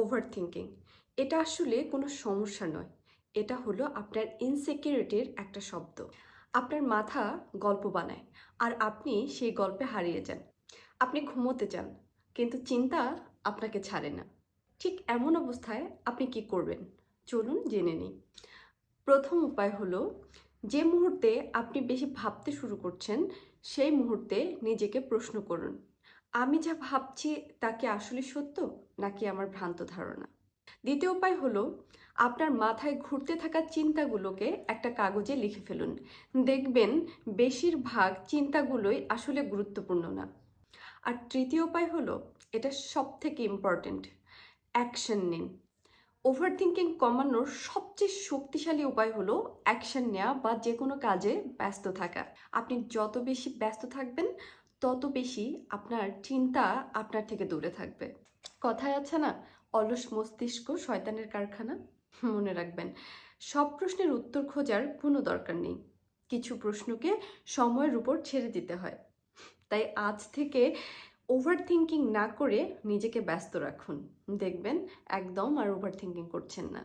Over thinking এটা আসলে কোনো সমস্যা নয়, এটা হলো আপনার ইনসিকিউরিটির একটা শব্দ। আপনার মাথা গল্প বানায় আর আপনি সেই গল্পে হারিয়ে যান। আপনি ঘুমোতে চান কিন্তু চিন্তা আপনাকে ছাড়ে না। ঠিক এমন অবস্থায় আপনি কি করবেন? চলুন জেনে নিই। প্রথম উপায় হলো, যে মুহূর্তে আপনি বেশি ভাবতে শুরু করছেন সেই মুহূর্তে নিজেকে প্রশ্ন করুন, আমি যা ভাবছি তা কি আসলে সত্য নাকি আমার ভ্রান্ত ধারণা। দ্বিতীয় উপায় হলো, আপনার মাথায় ঘুরতে থাকা চিন্তাগুলোকে একটা কাগজে লিখে ফেলুন। দেখবেন বেশিরভাগ চিন্তাগুলোই আসলে গুরুত্বপূর্ণ না। আর তৃতীয় উপায় হলো, এটা সবথেকে ইম্পর্ট্যান্ট, অ্যাকশন নিন। ওভারথিংকিং কমানোর সবচেয়ে শক্তিশালী উপায় হলো অ্যাকশন নেওয়া বা যে কোনো কাজে ব্যস্ত থাকা। আপনি যত বেশি ব্যস্ত থাকবেন তত বেশি আপনার চিন্তা আপনার থেকে দূরে থাকবে। কথায় আছে না, অলস মস্তিষ্ক শয়তানের কারখানা। মনে রাখবেন, সব প্রশ্নের উত্তর খোঁজার কোনো দরকার নেই, কিছু প্রশ্নকে সময়ের উপর ছেড়ে দিতে হয়। তাই আজ থেকে ওভার থিঙ্কিং না করে নিজেকে ব্যস্ত রাখুন, দেখবেন একদম আর ওভার থিঙ্কিং করছেন না।